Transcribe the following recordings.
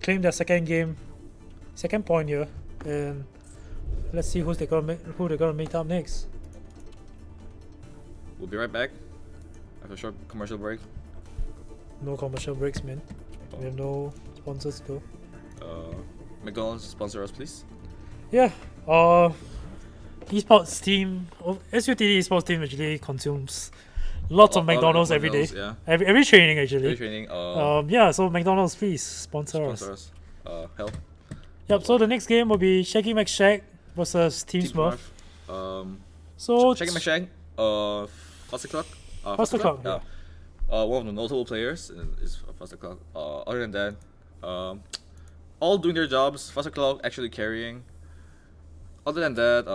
claim their second point here, and let's see who they're gonna meet up next. We'll be right back after a short commercial break. No commercial breaks, man. We have no sponsors though. McDonald's sponsor us, please. Yeah. Esports team, SUTD esports team actually consumes lots of McDonald's every day. Yeah. Every training actually. Every training. Yeah. So McDonald's, please sponsor us. Help. Yep. So the next game will be ShaggyMcShag versus Team Smurf. So ShaggyMcShag. Faster Clock. Faster Clock. Yeah. One of the notable players is Faster Clock. Other than that, all doing their jobs. Faster Clock actually carrying. Other than that,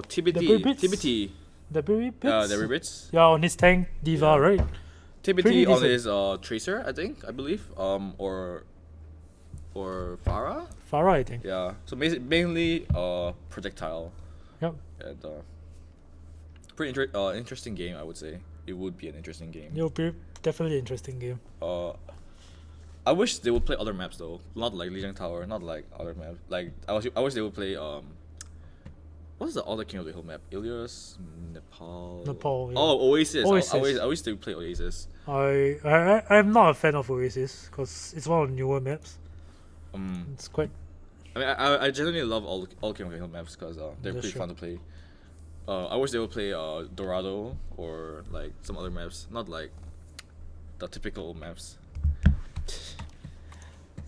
TBT. The Berry Bits? Yeah, the Ribbits. Yeah, on his tank, Diva, Yeah. right? TBT on his Tracer, I believe. Or Farah? Farah, I think. Yeah. So mainly projectile. Yep. And pretty interesting game, I would say. It would be an interesting game. It'll be definitely an interesting game. I wish they would play other maps though, not like Lijiang Tower, not like other maps. Like I wish they would play what's the other King of the Hill map? Ilias, Nepal. Nepal. Yeah. Oh, Oasis. Oasis. I wish they would play Oasis. I'm not a fan of Oasis because it's one of the newer maps. It's quite. I mean, I genuinely love all King of the Hill maps because they're pretty fun to play. I wish they would play Dorado or like some other maps, not like the typical maps.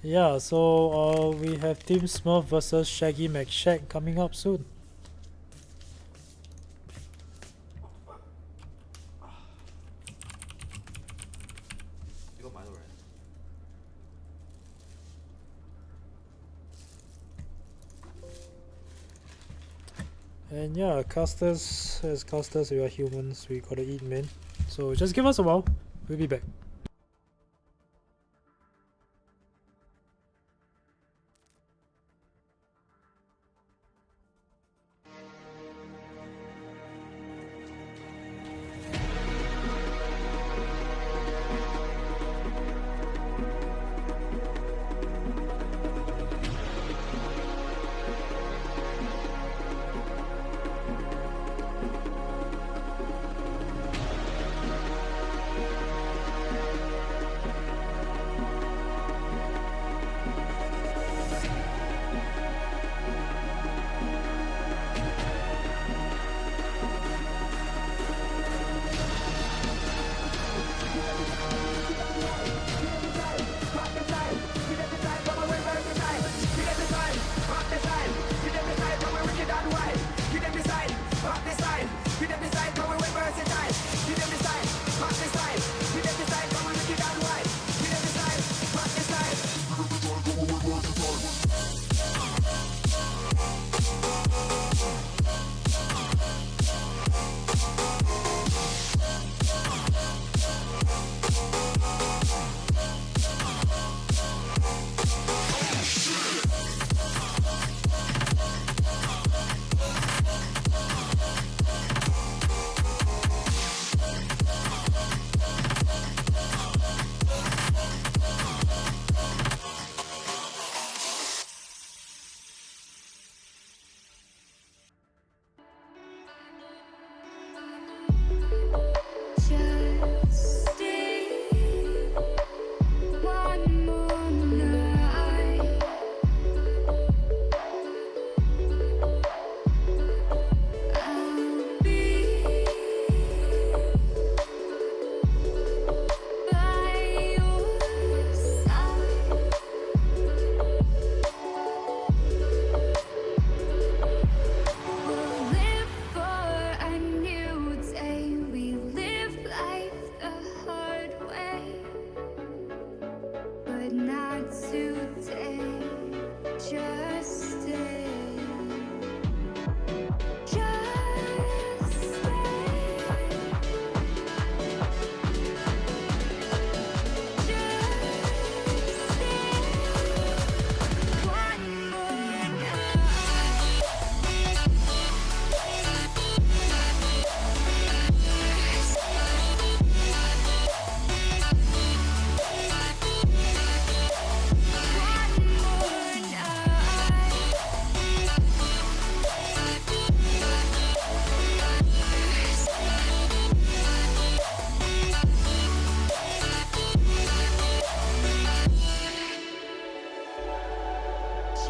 Yeah, so we have Team Smurf versus ShaggyMcShag coming up soon. And yeah, casters, as casters, we are humans, we gotta eat, man. So just give us a while, we'll be back.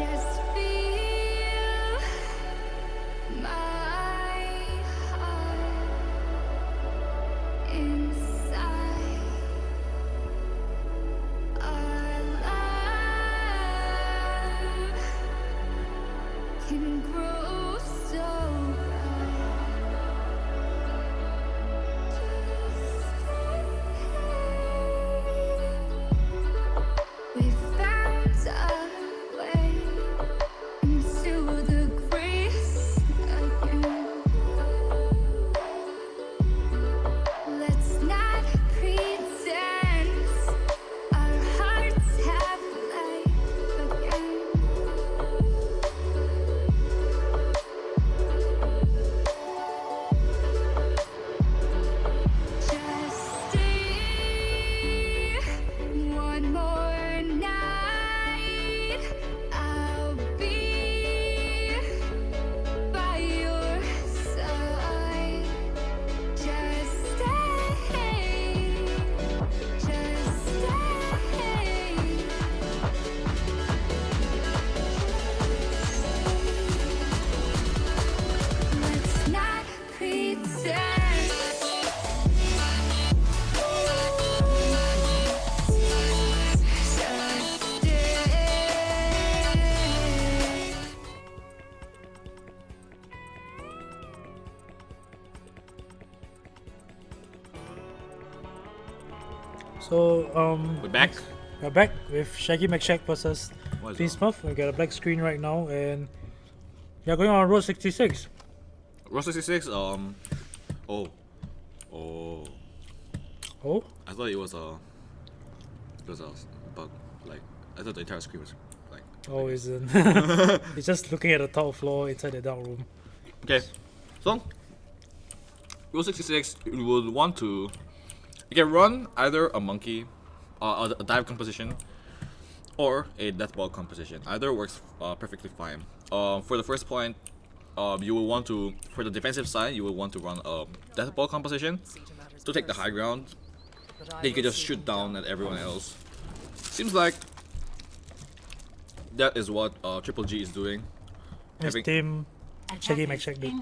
Just feel my heart inside. Our love can grow so bright. We found a way into the grace again. Let's not pretend our hearts have life again. Just stay one more night. I'll be by your side. Just stay. Just stay. Let's not pretend. So We're back. we're back with ShaggyMcShag versus What is Smurf. We got a black screen right now, and you're going on road 66. Row 66. Oh. Oh, I thought it was a bug. Like I thought the entire screen was like. oh, isn't? It's just looking at the top floor inside the dark room. Okay, so Row 66, you would want to. You can run either a monkey, a dive composition, or a death ball composition. Either works perfectly fine. For the first point, you will want to, for the defensive side, you will want to run a death ball composition to take the high ground. Then you can just shoot down at everyone else. Seems like that is what Triple G is doing. It's Having- Team ShaggyMcShag, dude.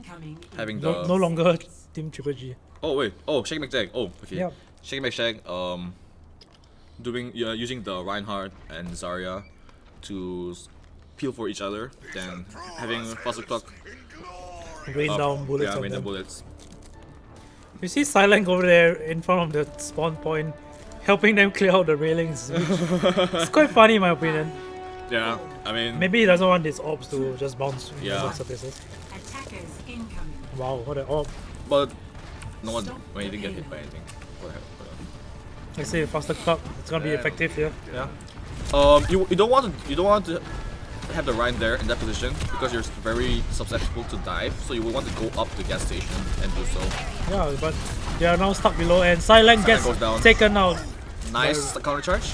Having the No longer Team Triple G. oh wait, oh ShaggyMcShag, oh okay. Yeah. ShaggyMcShag doing using the Reinhardt and Zarya to peel for each other, then having Fossil Clock Rain down bullets yeah, on rain down them. bullets. You see Silent over there in front of the spawn point, helping them clear out the railings. It's quite funny in my opinion. Yeah, I mean Maybe he doesn't want his orbs to just bounce Yeah. on surfaces. Attackers incoming. Wow, what an orb. but no one when he didn't get hit by anything. What happened? I say faster clock, it's gonna be Yeah. effective here. Yeah. You don't want to have the Rhine there in that position because you're very susceptible to dive, so you will want to go up the gas station and do so. Yeah, but they are now stuck below and Silent gets goes down. taken out. Nice counter charge.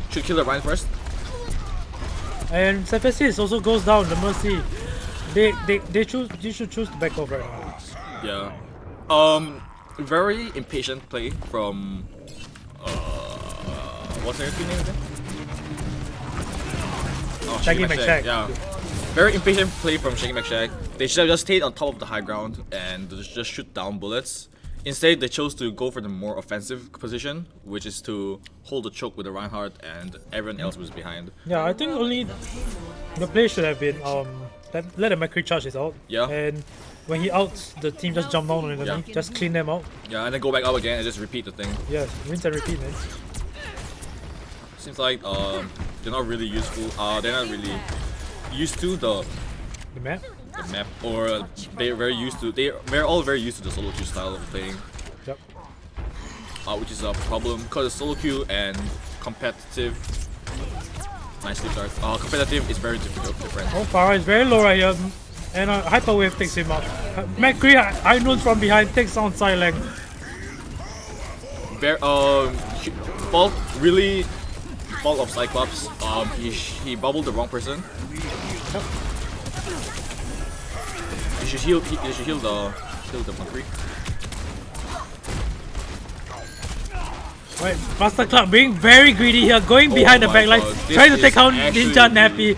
Should kill the Rhine first. And Sephiroth also goes down, the Mercy. They should choose to back off right now. Yeah. Very impatient play from what's their team name again? Oh, ShaggyMcShag. Yeah. Very impatient play from ShaggyMcShag. They should have just stayed on top of the high ground and just shoot down bullets. Instead, they chose to go for the more offensive position, which is to hold the choke with the Reinhardt and everyone else was behind. Yeah, I think only the play should have been let the McCree charge his out. Yeah. And when he outs, the team just jump down on the enemy, Yeah. just clean them out. Yeah, and then go back up again and just repeat the thing. Yes, rinse and repeat, man. Seems like they're not really useful. They're not really used to the The map. map, or they're all very used to the solo queue style of playing, Yep. which is a problem because solo queue and competitive. Nicely started. Competitive is very difficult. Different. Oh, Farah is very low right here. And Hyper Wave takes him out. McCree, I know from behind, takes down Silent. Fault of Cyclops. He bubbled the wrong person. Yep. You should heal the McCree. Right, Master Club being very greedy here, going behind the my backline, God, this trying to take is out actually Ninja Nappy.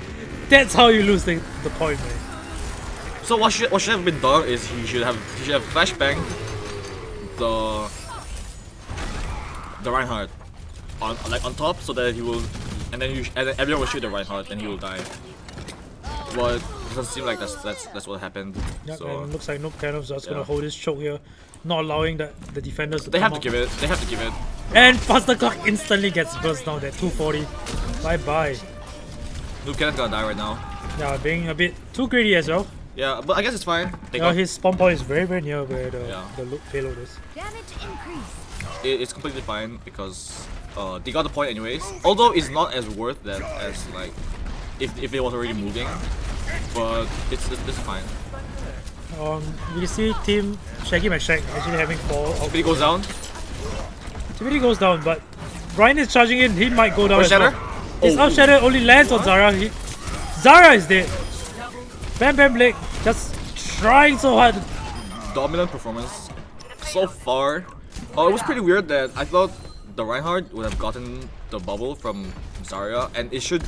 That's how you lose the point, man. So what should have been done is he should have flashbang the Reinhardt on top so that he will, and then everyone will shoot the Reinhardt and he will die. But it doesn't seem like that's what happened. Yep, So and it looks like Noob Cannon's just gonna yeah. hold his choke here, not allowing the defenders to they come have to out. give it. They have to give it. And Faster Clock instantly gets burst down at 240. Bye bye. Noob Cannon's gonna die right now. Yeah, being a bit too greedy as well. Yeah, but I guess it's fine. They Yeah, got, his spawn point is very near where the Yeah. payload is. Damage increase. it's completely fine because they got the point anyways. Although it's not as worth that as like if it was already moving, but it's fine. We see team ShaggyMcShag actually having 4. If he goes down, Timothy goes down, but Brian is charging in. He might go down or as Shatter. well. His up shatter only lands on Zara. Zara is dead. Bam Bam Blake just trying so hard. Dominant performance so far. Oh, it was pretty weird that I thought the Reinhardt would have gotten the bubble from Zarya, and it should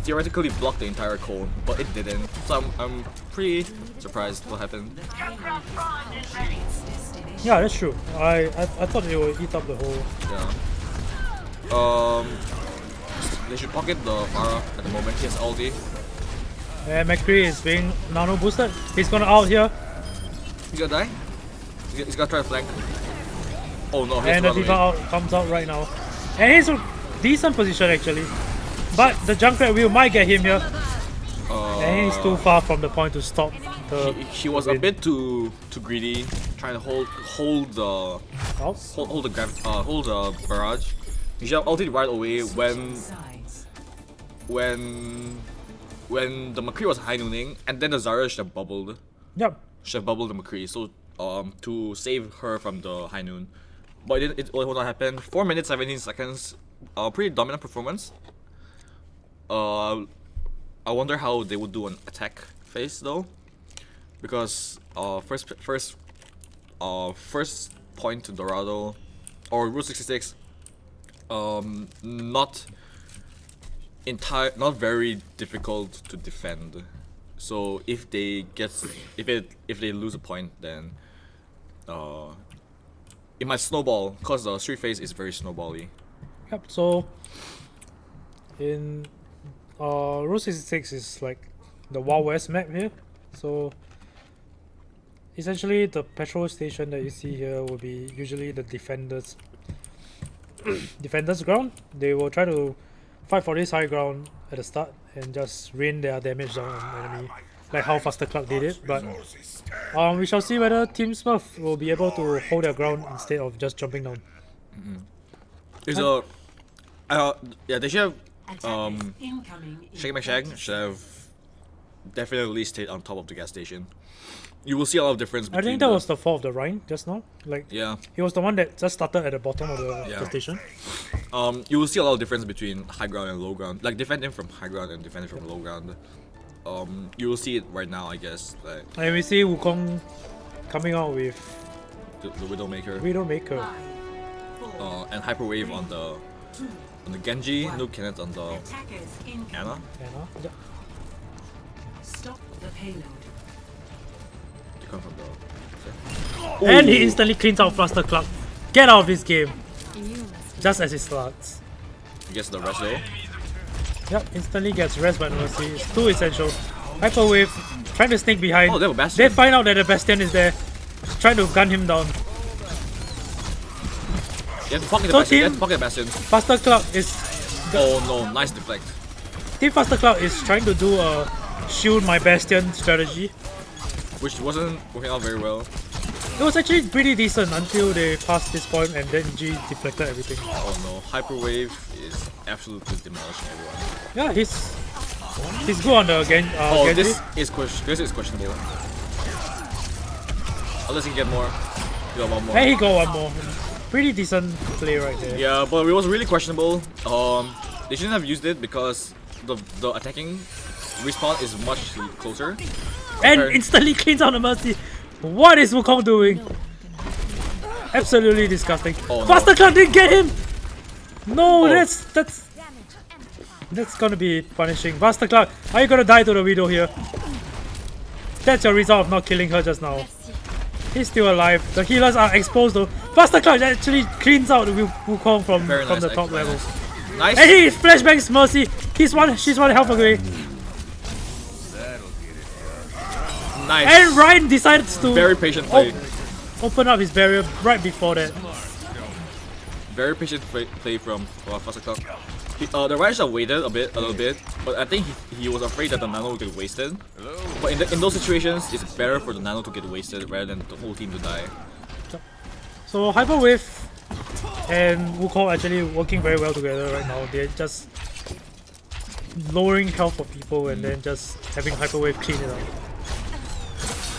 theoretically block the entire cone, but it didn't. So I'm pretty surprised what happened. Yeah, that's true. I thought it would eat up the whole. Yeah. They should pocket the Pharah at the moment. He has ulti. And McCree is being nano boosted. He's gonna out here. He's gonna die. He's gonna try to flank. Oh no! He has And to the run Diva away. out comes out right now. And he's a decent position actually. But the Junkrat wheel might get him here. And he's too far from the point to stop the. He was a bit too greedy, trying to hold the Oh, hold the barrage. He should have ulted right away when the McCree was high nooning, and then the Zarya should have bubbled. yep. Should have bubbled the McCree, so to save her from the high noon. But it will not happen. 4 minutes 17 seconds. Pretty dominant performance. I wonder how they would do an attack phase though, because first point to Dorado or Route 66. Not very difficult to defend. So if they lose a point, then it might snowball because the street phase is very snowbally. Yep. So in Route 66 is like the Wild West map here. So essentially the petrol station that you see here will be usually the defenders ground. They will try to fight for this high ground at the start and just rain their damage down on enemy, like how Faster Club did it. But we shall see whether Team Smurf will be able to hold their ground instead of just jumping down. There's they should have ShaggyMcShag should have definitely stayed on top of the gas station. You will see a lot of difference I between think that was the fall of the Rhine just now. Like yeah. he was the one that just started at the bottom of the station. You will see a lot of difference between high ground and low ground. Like defending from high ground and defending from low ground. You will see it right now, I guess. Like And we see Wukong coming out with the Widowmaker. Widowmaker. And Hyperwave on the Genji, Noob Cannon on the Ana. Yeah. Stop the payload. They come from the. And he instantly cleans out Faster Club. Get out of this game. Just as it starts. Gets the rest though. Yep, instantly gets rest by Mercy. It's too essential. Hyperwave trying to sneak behind. Oh, they have a Bastion. They find out that the Bastion is there. Trying to gun him down. You have to pocket the So Bastion. You team- have to pocket the Bastion. Faster Club is Oh no, nice deflect. Team Faster Club is trying to do a shield my Bastion strategy. Which wasn't working out very well. It was actually pretty decent until they passed this point and then G deflected everything. Oh no, Hyperwave is absolutely demolishing everyone. Yeah, he's good on the Genji. This is questionable. Unless he can get more. He got one more. Hey, he got one more. Pretty decent play right there. Yeah, but it was really questionable. They shouldn't have used it because the attacking respawn is much closer. And Okay. instantly cleans out the Mercy. What is Wukong doing? Absolutely disgusting. Oh, no. Faster Club didn't get him! No, Oh. that's That's gonna be punishing. Buster Clark, are you gonna die to the Widow here? That's your result of not killing her just now. He's still alive. The healers are exposed though. Buster Clark actually cleans out Wukong from Nice, the top level. Nice. And he flashbangs Mercy. She's one health away. Nice. And Ryan decides to Very patient play. open up his barrier right before that. Very patient play from Buster Clark. The Ryan should have waited a little bit, but I think he was afraid that the nano would get wasted. But in those situations, it's better for the nano to get wasted rather than the whole team to die. So Hyper Wave and Wukong actually working very well together right now. They're just lowering health of people and then just having Hyper Wave clean it up.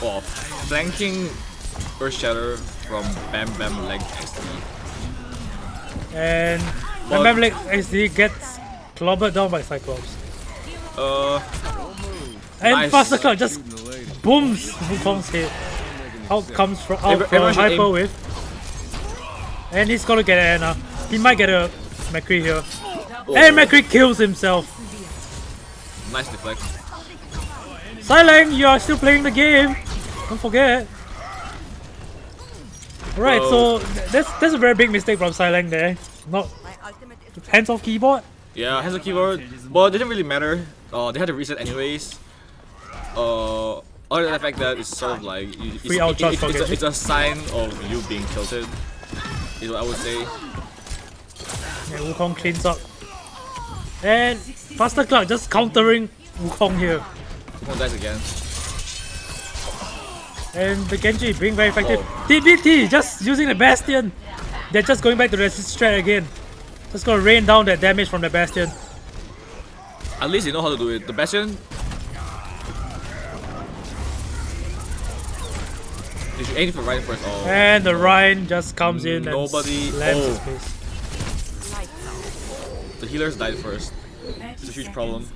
Oh, flanking Earth Shatter from Bam Bam Leg XD. And Bam Bam Leg XD gets clobbered down by Cyclops. And Nice. Buster Clark just booms Wukong's head. Comes from Hyper aim. Wave. And he's gonna get an Anna. He might get a McCree here. And McCree kills himself. Nice deflect. Sileng, you are still playing the game. Don't forget. Right, Whoa. so that's a very big mistake from Sileng there. Not hands off keyboard. Yeah, has a keyboard, but it didn't really matter. They had to reset anyways. Other than the fact that it's sort of like Free out charge for Genji. it's a sign of you being tilted, is what I would say. And Wukong cleans up. And Buster Clark just countering Wukong here. Wukong dies again. And the Genji being very effective. Oh. TBT just using the Bastion. They're just going back to the strat again. Just gonna rain down that damage from the Bastion. At least you know how to do it. The Bastion. You should aim for right first. Oh. And the Rhine just comes in Nobody- and slams his oh. face. The healers died first. It's a huge problem,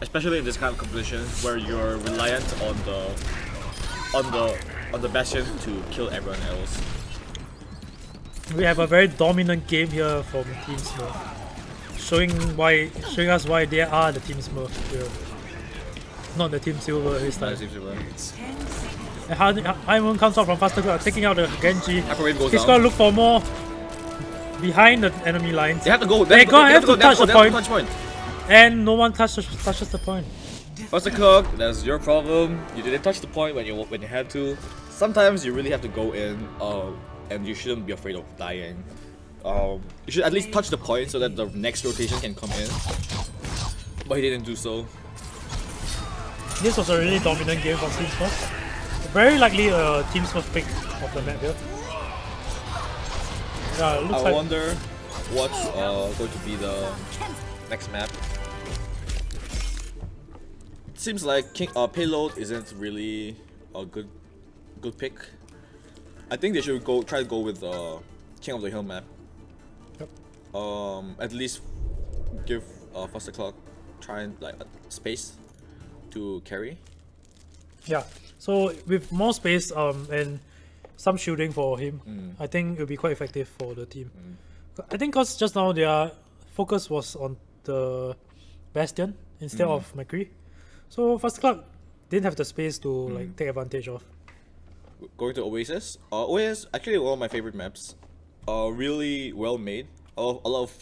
especially in this kind of competition where you're reliant on the Bastion to kill everyone else. We have a very dominant game here from Team Smurf. Showing us why they are the Team Smurf here. Not the Team Silver this time. And Haimon comes out from Buster Clark, taking out the Genji. Hyper Wave goes He's down. gonna look for more behind the enemy lines. They have to go. They have to touch the point. Touch point. And no one touches the point. Buster Clark, that's your problem. You didn't touch the point when you had to. Sometimes you really have to go in, and you shouldn't be afraid of dying. You should at least touch the point so that the next rotation can come in. But he didn't do so. This was a really dominant game from Team Smurf. Very likely a Team Smurf pick of the map here. Yeah, it looks I like wonder what's going to be the next map. It seems like Payload isn't really a good pick. I think they should try to go with the King of the Hill map. Yep. At least give Buster Clark like space to carry. yeah. So with more space and some shielding for him, I think it'll be quite effective for the team. I think because just now their focus was on the Bastion instead of McCree. So Buster Clark didn't have the space to like take advantage of. Going to Oasis. Oasis actually one of my favorite maps. Really well made. A lot of